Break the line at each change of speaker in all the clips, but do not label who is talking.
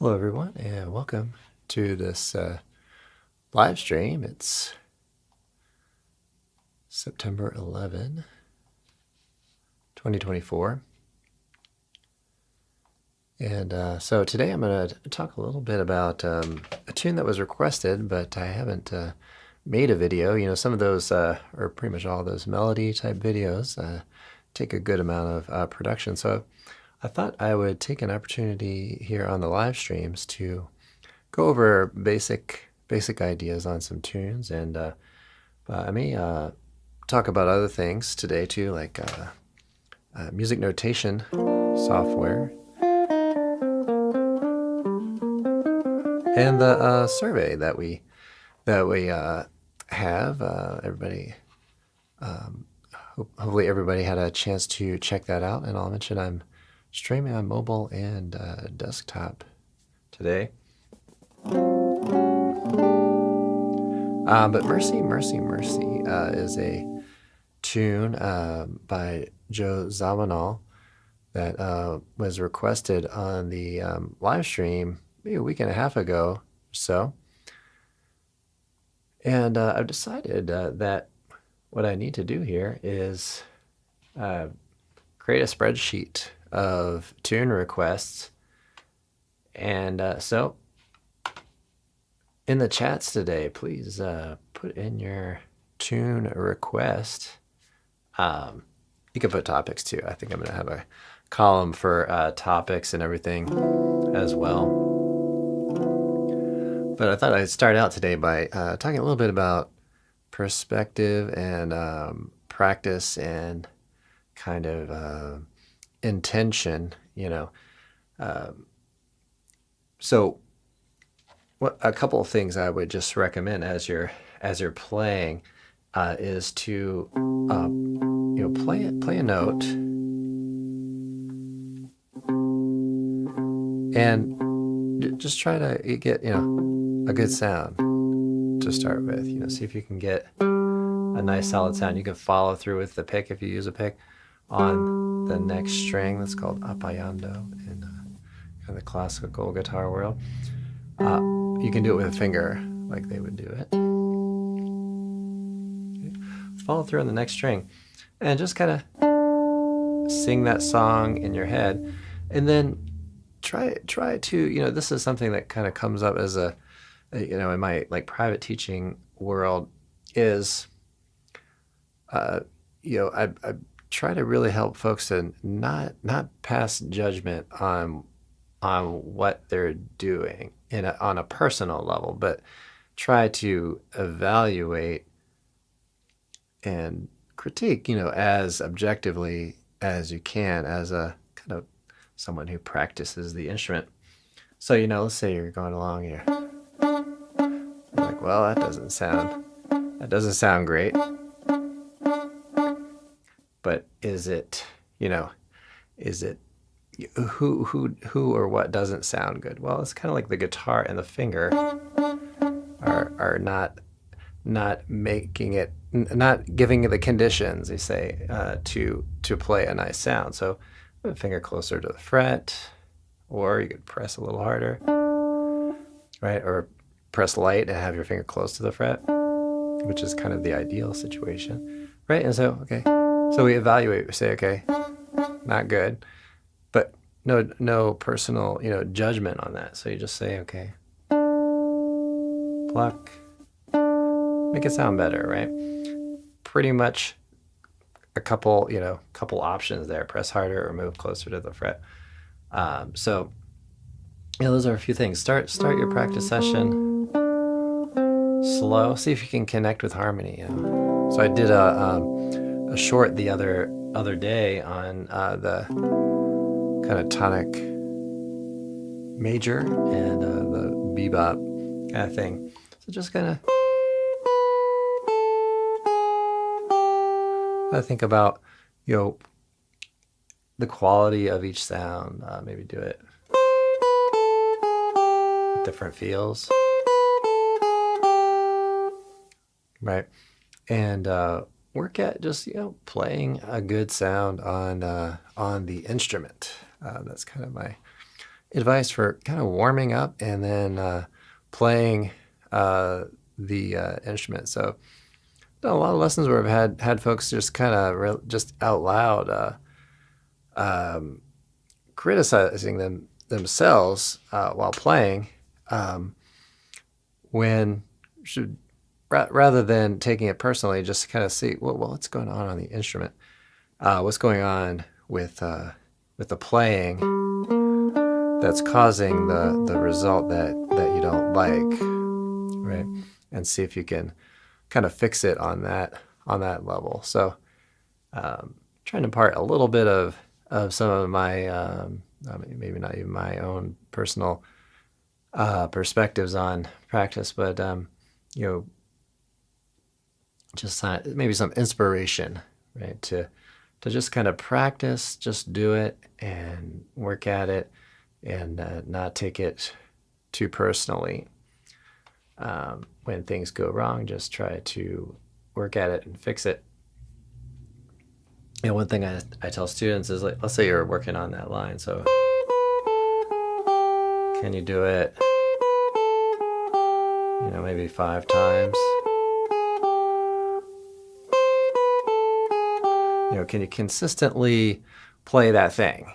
Hello, everyone, and welcome to this live stream. It's September 11, 2024. And so today I'm going to talk a little bit about a tune that was requested, but I haven't made a video. You know, some of those, or pretty much all those melody type videos, take a good amount of production. So I thought I would take an opportunity here on the live streams to go over basic ideas on some tunes, and I may talk about other things today too, like music notation software and the survey that we have. Everybody, hopefully everybody had a chance to check that out, and I'll mention I'm streaming on mobile and desktop today. But Mercy, Mercy, Mercy is a tune by Joe Zawinul that was requested on the live stream maybe a week and a half ago or so. And I've decided that what I need to do here is create a spreadsheet of tune requests. And so in the chats today, please put in your tune request. You can put topics too. I think I'm going to have a column for topics and everything as well. But I thought I'd start out today by talking a little bit about perspective and practice and kind of intention, you know. So a couple of things I would just recommend as you're playing is to play a note and just try to get a good sound to start with. See if you can get a nice solid sound. You can follow through with the pick if you use a pick on the next string. That's called appaiando in kind of the classical guitar world. You can do it with a finger like they would do it. Okay. Follow through on the next string and just kind of sing that song in your head, and then try to, this is something that kind of comes up as a, in my like private teaching world is, I try to really help folks to not pass judgment on what they're doing on a personal level, but try to evaluate and critique, as objectively as you can as a kind of someone who practices the instrument. So, let's say you're going along here. You're like, well, that doesn't sound great. But is it who or what doesn't sound good? Well, it's kind of like the guitar and the finger are not making it, not giving it the conditions, they say, to play a nice sound. So put the finger closer to the fret, or you could press a little harder, right? Or press light and have your finger close to the fret, which is kind of the ideal situation, right? And so, okay, so we evaluate, we say, okay, not good, but no personal, judgment on that. So you just say, okay, pluck, make it sound better, right? Pretty much a couple options there. Press harder or move closer to the fret. So, those are a few things. Start your practice session slow. See if you can connect with harmony. So I did a short the other day on the kind of tonic major and the bebop kind of thing. So just kind of I think about the quality of each sound. Maybe do it with different feels, right? And work at just playing a good sound on the instrument. That's kind of my advice for kind of warming up and then playing the instrument. So done a lot of lessons where I've had folks just kind of just out loud criticizing themselves while playing, when should rather than taking it personally, just kind of see what's going on the instrument, what's going on with the playing that's causing the result that you don't like, right? And see if you can kind of fix it on that level. So trying to impart a little bit of some of my maybe not even my own personal perspectives on practice, but just maybe some inspiration, right? To just kind of practice, just do it and work at it, and not take it too personally. When things go wrong, just try to work at it and fix it. One thing I tell students is, like, let's say you're working on that line. So can you do it, maybe 5 times? Can you consistently play that thing?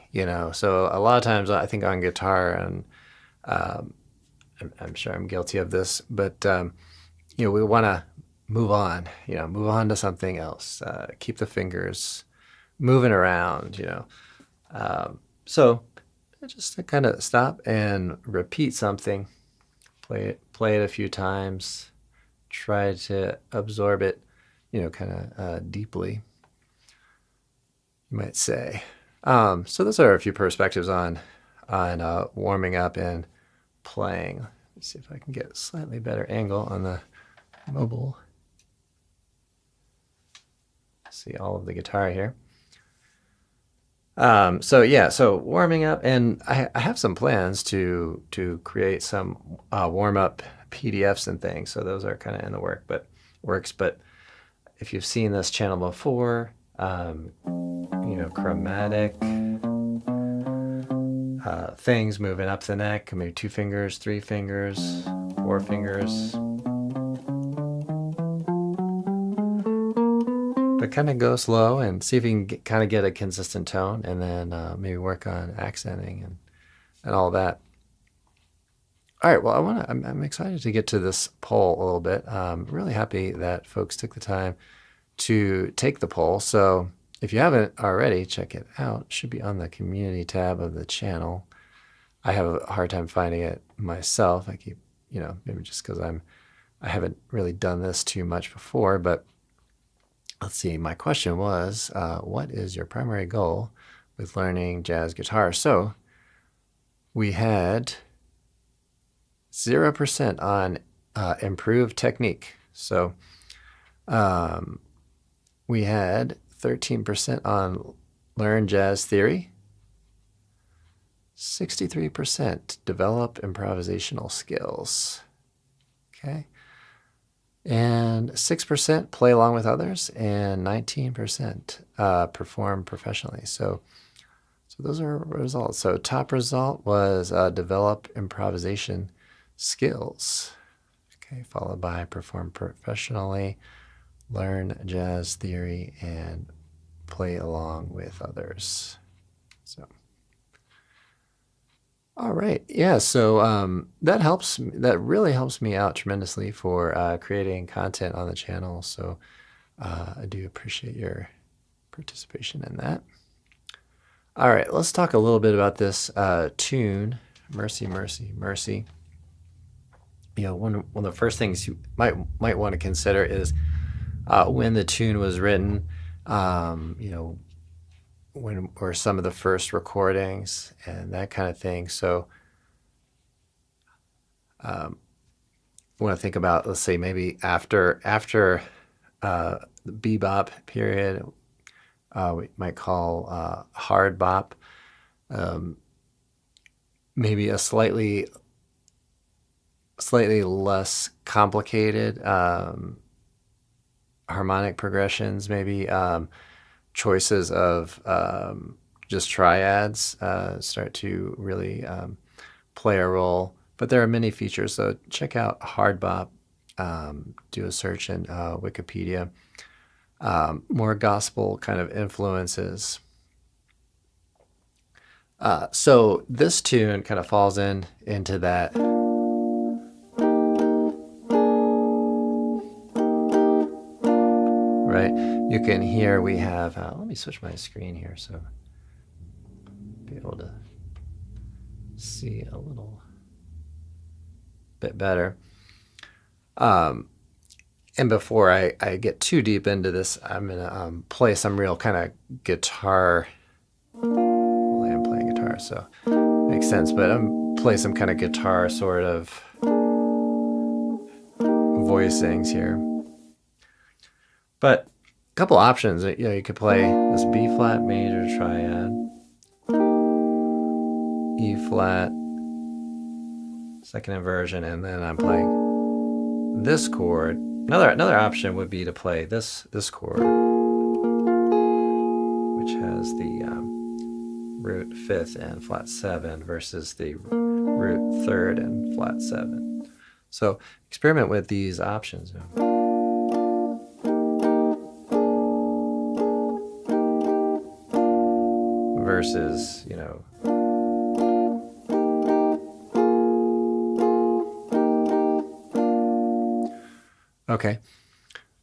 So a lot of times I think on guitar, and I'm sure I'm guilty of this, but we want to move on, move on to something else, keep the fingers moving around, so just to kind of stop and repeat something, play it a few times, try to absorb it, kind of deeply, you might say. So those are a few perspectives on warming up and playing. Let's see if I can get a slightly better angle on the mobile. See all of the guitar here. So warming up, and I have some plans to create some warm up PDFs and things. So those are kind of in the works. But if you've seen this channel before, chromatic things moving up the neck, maybe 2 fingers, 3 fingers, 4 fingers. But kind of go slow and see if you can kind of get a consistent tone, and then maybe work on accenting and all that. All right, well, I'm excited to get to this poll a little bit. I'm really happy that folks took the time to take the poll. So if you haven't already, check it out. It should be on the community tab of the channel. I have a hard time finding it myself. I keep, maybe just because I haven't really done this too much before, but let's see. My question was, what is your primary goal with learning jazz guitar? So we had 0% on improved technique. So we had 13% on learn jazz theory, 63% develop improvisational skills. Okay. And 6% play along with others, and 19% perform professionally. So those are results. So top result was develop improvisation skills. Okay, followed by perform professionally, learn jazz theory, and play along with others. So, all right, yeah. So that really helps me out tremendously for creating content on the channel. So I do appreciate your participation in that. All right, let's talk a little bit about this tune, Mercy, Mercy, Mercy. One of the first things you might want to consider is when the tune was written, when were some of the first recordings and that kind of thing. So when I think about, let's say maybe after the bebop period, we might call hard bop, maybe a slightly less complicated harmonic progressions, maybe choices of just triads start to really play a role, but there are many features. So check out hard bop. Do a search in Wikipedia. More gospel kind of influences. So this tune kind of falls into that. Right, you can hear we have. Let me switch my screen here so be able to see a little bit better. And before I get too deep into this, I'm gonna play some real kind of guitar. Well, I am playing guitar, so makes sense. But I'm play some kind of guitar sort of voicings here. But a couple options. You could play this B flat major triad, E flat, second inversion, and then I'm playing this chord. Another option would be to play this chord, which has the root fifth and flat 7 versus the root third and flat 7. So experiment with these options. Versus, Okay,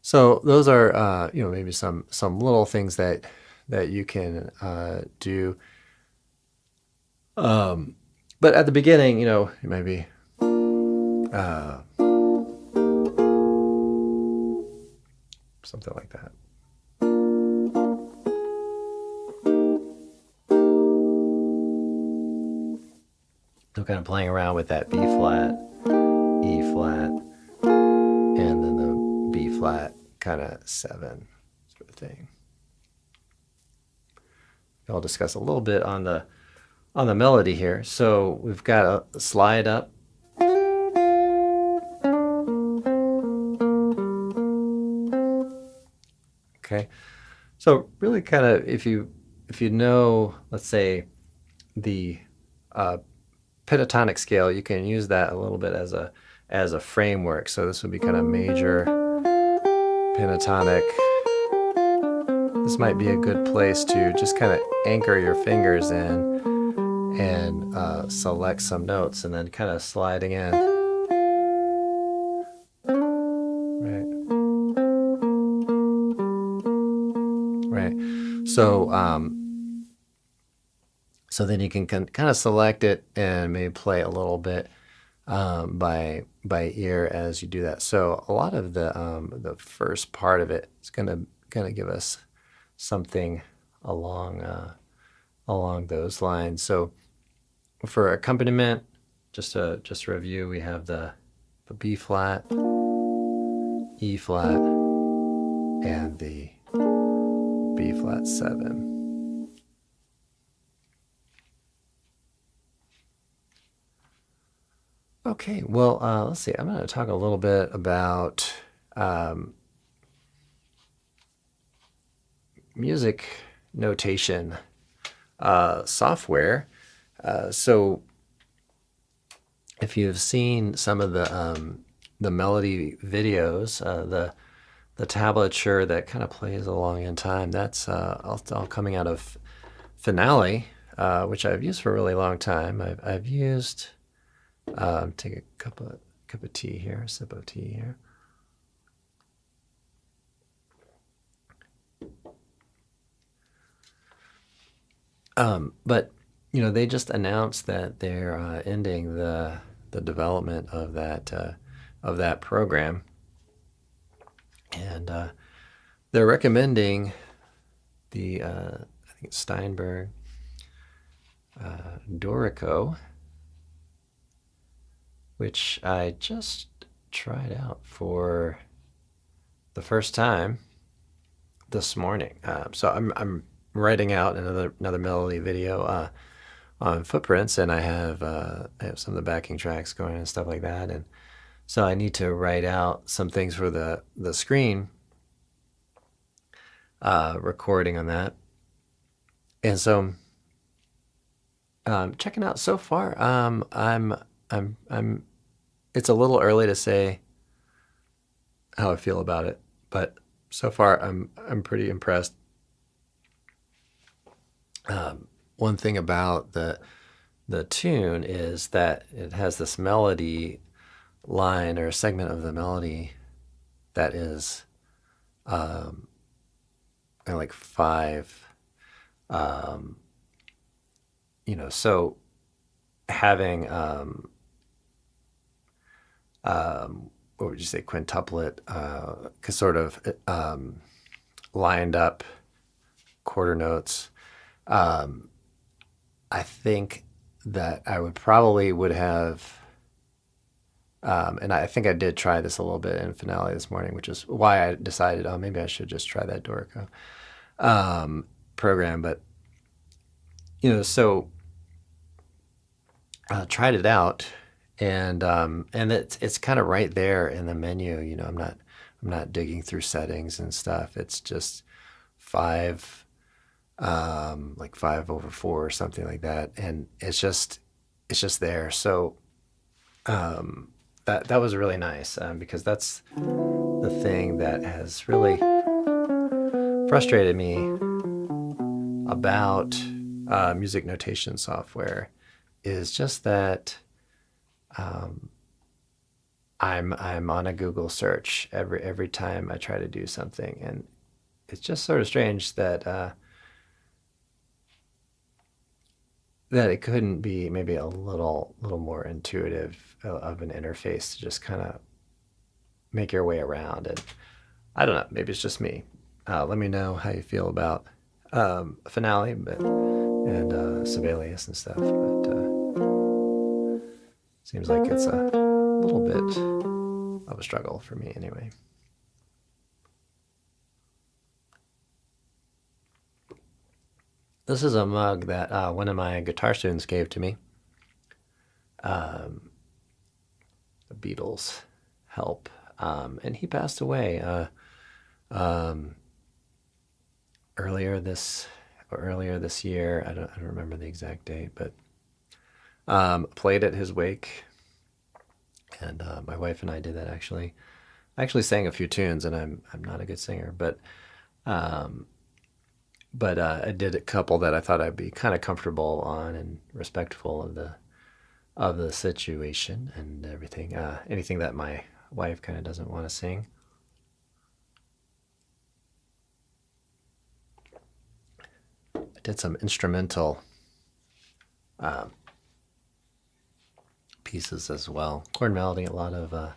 so those are maybe some little things that you can do. But at the beginning, maybe something like that. So kind of playing around with that B flat, E flat, and then the B flat kind of 7 sort of thing. I'll discuss a little bit on the melody here. So we've got a slide up. Okay. So really kind of if you know, let's say the pentatonic scale, you can use that a little bit as a framework. So this would be kind of major pentatonic. This might be a good place to just kind of anchor your fingers in and select some notes and then kind of sliding in. Right. So then you can kind of select it and maybe play a little bit by ear as you do that. So a lot of the first part of it is going to kind of give us something along those lines. So for accompaniment, just to review, we have the B flat, E flat, and the B flat 7. Okay, well, let's see. I'm going to talk a little bit about music notation software. So if you've seen some of the melody videos, the tablature that kind of plays along in time, that's all coming out of Finale, which I've used for a really long time. I've used take a cup of tea here, sip of tea here. But they just announced that they're ending the development of that program, and they're recommending the I think it's Steinberg Dorico, which I just tried out for the first time this morning. So I'm writing out another melody video on footprints, and I have some of the backing tracks going and stuff like that, and so I need to write out some things for the screen recording on that. And so checking out so far. I'm. It's a little early to say how I feel about it, but so far I'm pretty impressed. One thing about the tune is that it has this melody line or a segment of the melody that is kind of like five. Um, so having what would you say, quintuplet, sort of lined up quarter notes. I think that I would have, and I think I did try this a little bit in finale this morning, which is why I decided, oh, maybe I should just try that Dorico program. But so tried it out, and it's kind of right there in the menu. I'm not digging through settings and stuff. It's just five, like 5/4 or something like that, and it's just there. So that was really nice, because that's the thing that has really frustrated me about music notation software, is just that I'm on a Google search every time I try to do something, and it's just sort of strange that that it couldn't be maybe a little more intuitive of an interface to just kind of make your way around. And I don't know, maybe it's just me. Let me know how you feel about finale, and Sibelius and stuff. But seems like it's a little bit of a struggle for me anyway. This is a mug that one of my guitar students gave to me. The Beatles help, and he passed away earlier this year. I don't remember the exact date, but played at his wake, and my wife and I did that actually. I actually sang a few tunes, and I'm not a good singer, but I did a couple that I thought I'd be kind of comfortable on and respectful of the situation and everything. Anything that my wife kind of doesn't want to sing. I did some instrumental pieces as well. Chord melody, a lot of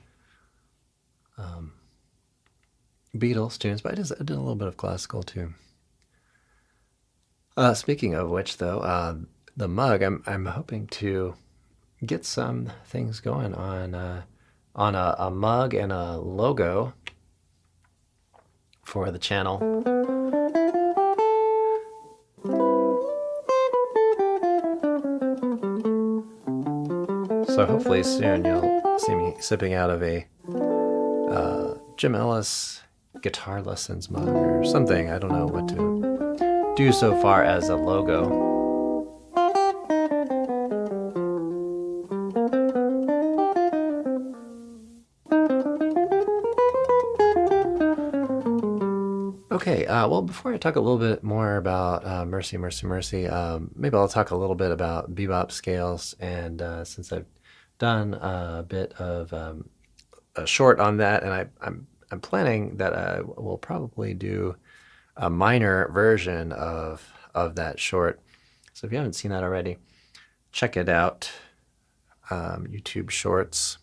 Beatles tunes, but I did a little bit of classical too. Speaking of which, though, the mug, I'm hoping to get some things going on a mug and a logo for the channel. So hopefully soon you'll see me sipping out of a Jim Ellis guitar lessons mug or something. I don't know what to do so far as a logo. Okay, well, before I talk a little bit more about Mercy, Mercy, Mercy, maybe I'll talk a little bit about bebop scales. And since I've done a bit of a short on that, and I'm planning that I will probably do a minor version of that short. So if you haven't seen that already, check it out. YouTube Shorts.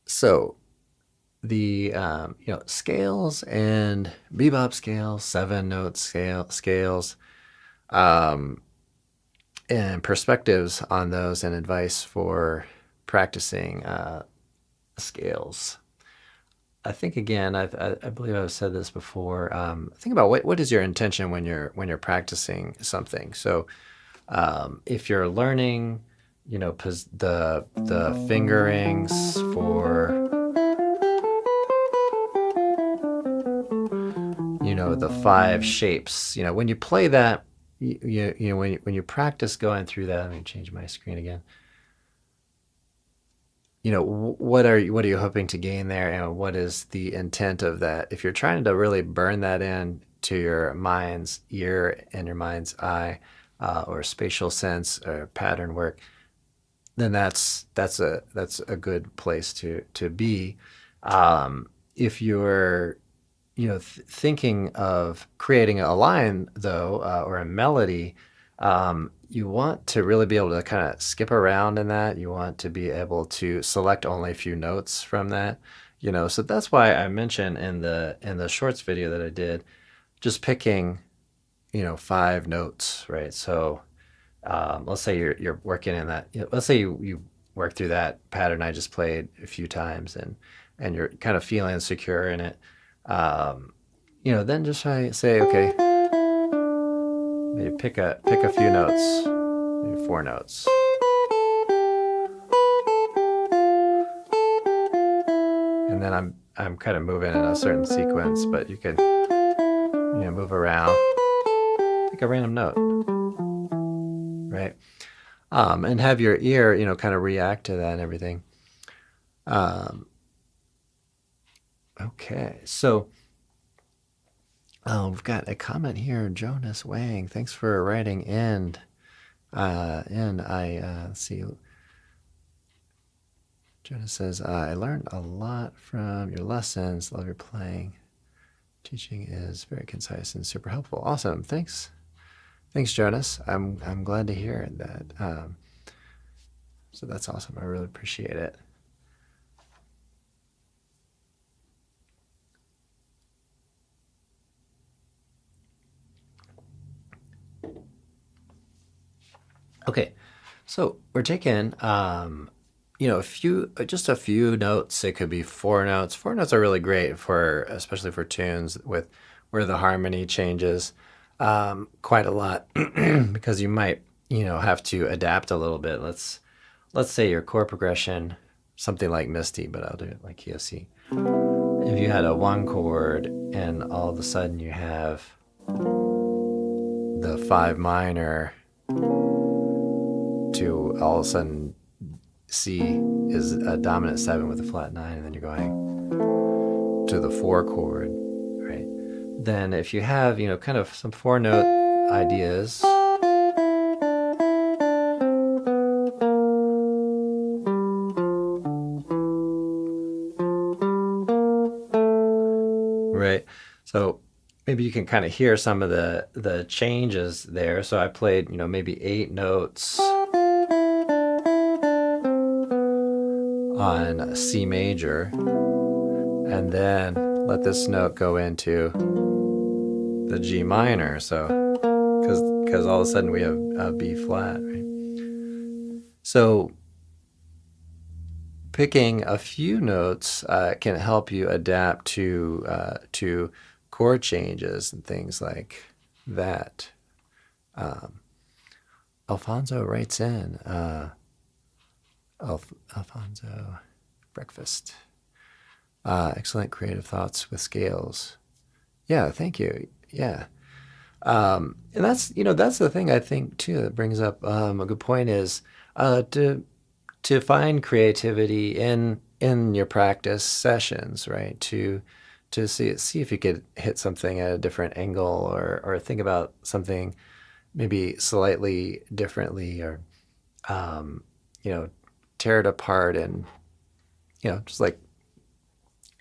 So the scales and bebop scales, 7-note scales, and perspectives on those, and advice for practicing scales. I think, again, I believe I've said this before. Think about what is your intention when you're practicing something. So if you're learning, the fingerings for the 5 shapes. When you play that, when you practice going through that, let me change my screen again. What are you hoping to gain there, and what is the intent of that? If you're trying to really burn that in to your mind's ear and your mind's eye, or spatial sense or pattern work, then that's a good place to be. If you're thinking of creating a line though, or a melody, you want to really be able to kind of skip around in that. You want to be able to select only a few notes from that. So that's why I mentioned in the shorts video that I did, just picking 5 notes, right? So let's say you're working in that. Let's say you work through that pattern I just played a few times, and you're kind of feeling secure in it. Then just say, okay, maybe pick a few notes, maybe 4 notes. And then I'm kind of moving in a certain sequence, but you can move around, pick a random note, right? And have your ear kind of react to that and everything. Okay, so we've got a comment here, Jonas Wang. Thanks for writing in. Let's see. Jonas says, I learned a lot from your lessons. Love your playing. Teaching is very concise and super helpful. Awesome. Thanks, Jonas. I'm glad to hear that. So that's awesome. I really appreciate it. Okay, so we're taking just a few notes. It could be 4 notes. 4 notes are really great especially for tunes where the harmony changes quite a lot, because you might have to adapt a little bit. Let's say your chord progression, something like Misty, but I'll do it like ESC. If you had a 1 chord and all of a sudden you have the 5 minor to all of a sudden C is a dominant 7 with a flat 9, and then you're going to the 4 chord, right? Then if you have, kind of some 4 note ideas, right? So maybe you can kind of hear some of the changes there. So I played, maybe 8 notes on C major, and then let this note go into the G minor. So because all of a sudden we have a B flat, right? So picking a few notes can help you adapt to chord changes and things like that. Alfonso writes in, Alfonso, breakfast. Excellent creative thoughts with scales. Yeah, thank you. Yeah. And that's the thing I think too that brings up a good point is to find creativity in your practice sessions, right? To see if you could hit something at a different angle, or think about something maybe slightly differently, or tear it apart, and just like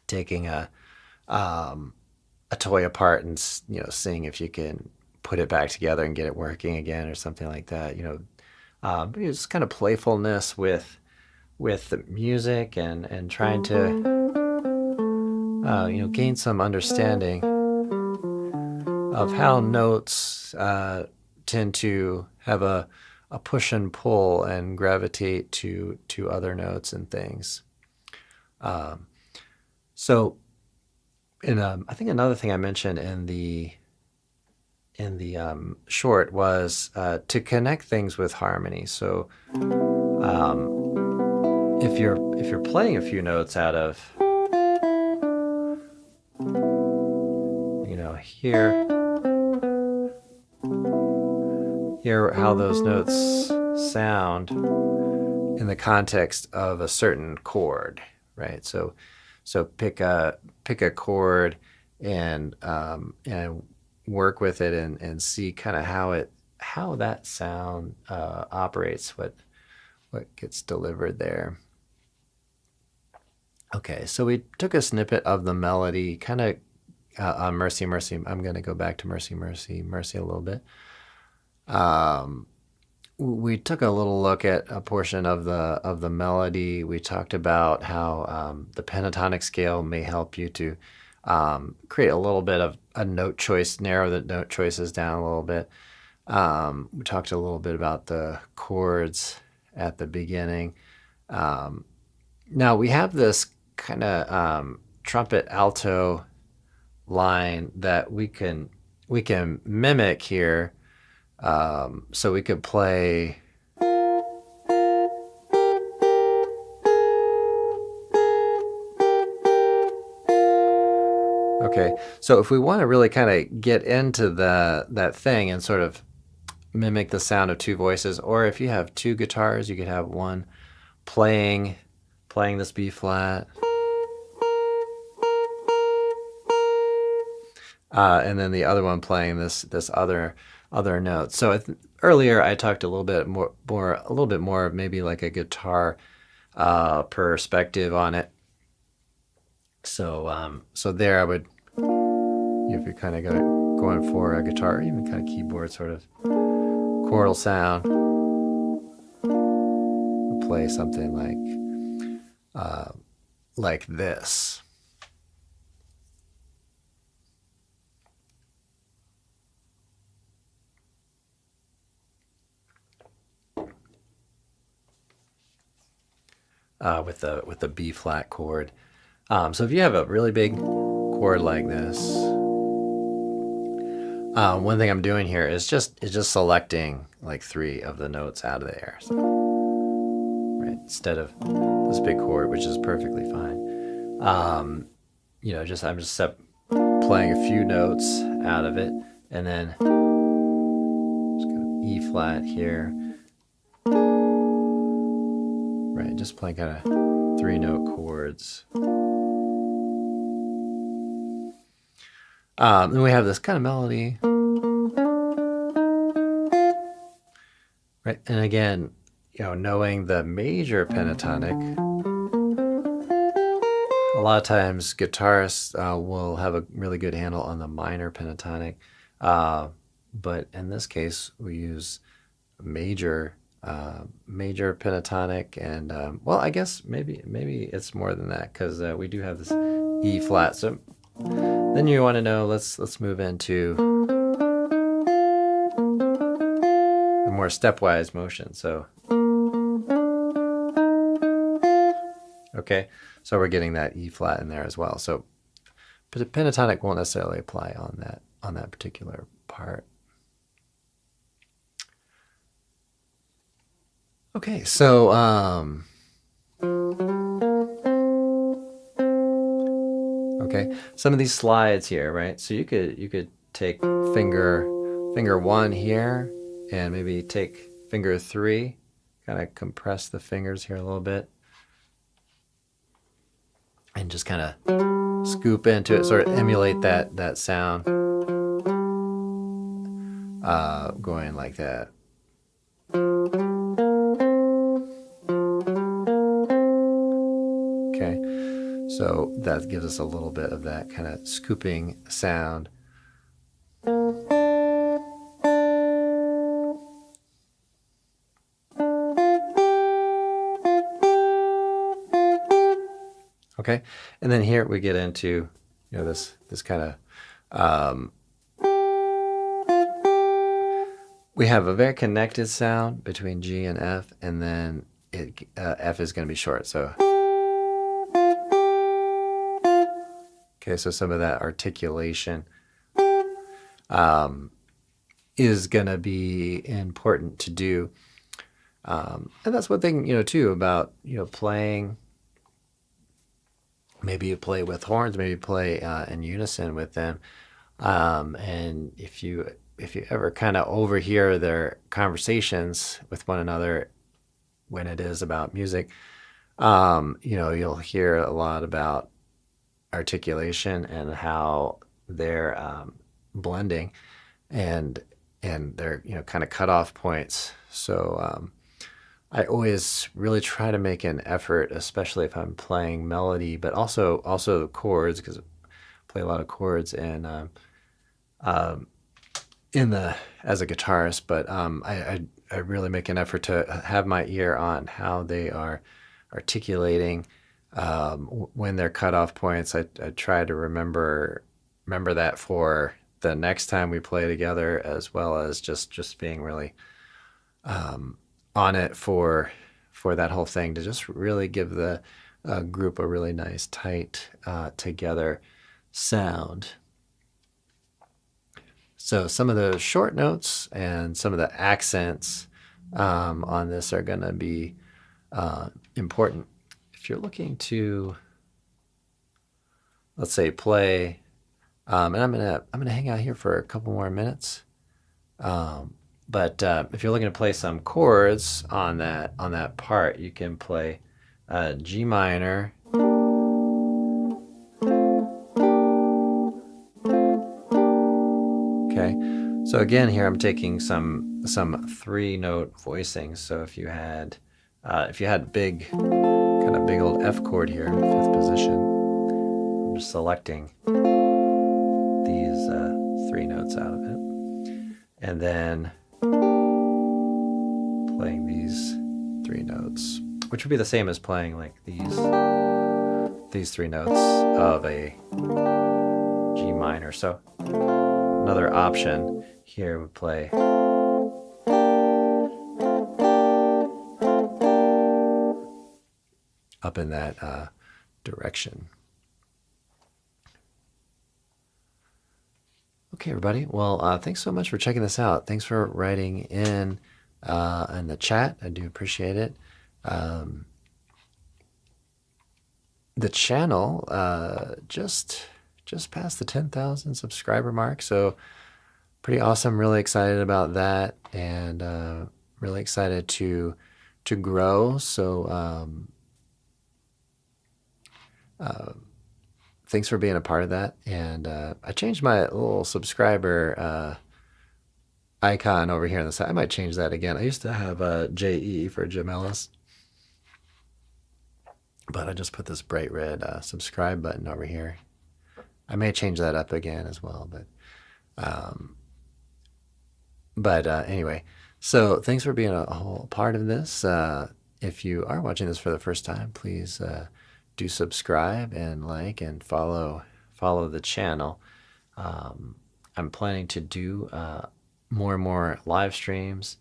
taking a toy apart and seeing if you can put it back together and get it working again, or something like that. Just kind of playfulness with the music, and trying to gain some understanding of how notes tend to have a push and pull and gravitate to other notes and things. So, I think another thing I mentioned in the short was to connect things with harmony. So, if you're playing a few notes out of hear how those notes sound in the context of a certain chord, right? So pick a chord and work with it and see kind of how that sound operates, what gets delivered there. Okay, so we took a snippet of the melody, kind of on Mercy, Mercy. I'm going to go back to Mercy, Mercy, Mercy a little bit. We took a little look at a portion of the melody. We talked about how the pentatonic scale may help you to create a little bit of a note choice, narrow the note choices down a little bit. We talked a little bit about the chords at the beginning. Now we have this kind of trumpet alto line that we can mimic here. So we could play. Okay, so if we want to really kind of get into that thing and sort of mimic the sound of two voices, or if you have two guitars, you could have one playing this B flat, and then the other one playing this other note. So earlier I talked a little bit more maybe like a guitar perspective on it. So there I would, if you're kind of going for a guitar or even kind of keyboard sort of chordal sound, play something like this. With the B flat chord. So if you have a really big chord like this, one thing I'm doing here is just selecting like 3 of the notes out of the air. So, right, instead of this big chord, which is perfectly fine. I'm just playing a few notes out of it, and then just go E flat here. Right, just playing kind of 3-note chords. Then we have this kind of melody. Right, and again, knowing the major pentatonic, a lot of times guitarists will have a really good handle on the minor pentatonic, but in this case we use major pentatonic, and well, I guess maybe it's more than that, because we do have this E flat. So then you want to know, let's move into a more stepwise motion. So okay, so we're getting that E flat in there as well. So pentatonic won't necessarily apply on that particular part. Okay, so okay, some of these slides here, right? So you could take finger 1 here, and maybe take finger 3, kind of compress the fingers here a little bit, and just kind of scoop into it, sort of emulate that sound, going like that. Okay, so that gives us a little bit of that kind of scooping sound. Okay, and then here we get into this kind of we have a very connected sound between G and F, and then F is going to be short. So okay, so some of that articulation is going to be important to do, and that's one thing too about playing. Maybe you play with horns, maybe you play in unison with them. And if you ever kind of overhear their conversations with one another when it is about music, you'll hear a lot about articulation and how they're blending and they're kind of cutoff points. So I always really try to make an effort, especially if I'm playing melody, but also chords, because I play a lot of chords and um, in the as a guitarist. But I really make an effort to have my ear on how they are articulating when they're cutoff points. I try to remember that for the next time we play together, as well as just being really on it for that whole thing, to just really give the group a really nice, tight, together sound. So some of the short notes and some of the accents on this are going to be important. If you're looking to, let's say, play, and I'm gonna hang out here for a couple more minutes. But if you're looking to play some chords on that part, you can play G minor, okay. So again, here I'm taking some 3-note voicings. So if you had big old F chord here in 5th position, I'm just selecting these 3 notes out of it, and then playing these 3 notes, which would be the same as playing like these 3 notes of a G minor. So another option here would play up in that direction. Okay, everybody. Well, thanks so much for checking this out. Thanks for writing in the chat. I do appreciate it. The channel just passed the 10,000 subscriber mark, so pretty awesome. Really excited about that, and really excited to grow. So thanks for being a part of that. And I changed my little subscriber icon over here on the side. I might change that again. I used to have JE for Jim Ellis, but I just put this bright red subscribe button over here. I may change that up again as well, but anyway, so thanks for being a whole part of this. If you are watching this for the first time, please do subscribe and like and follow the channel. I'm planning to do more and more live streams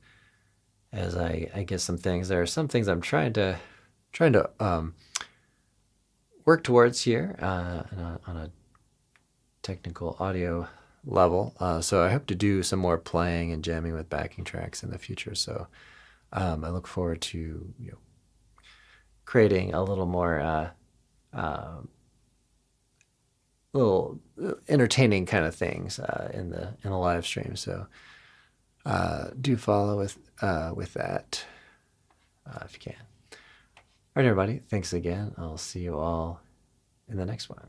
as I get some things. There are some things I'm trying to work towards here on a technical audio level. So I hope to do some more playing and jamming with backing tracks in the future. So I look forward to creating a little more little entertaining kind of things in the live stream. So do follow with that if you can. All right, everybody. Thanks again. I'll see you all in the next one.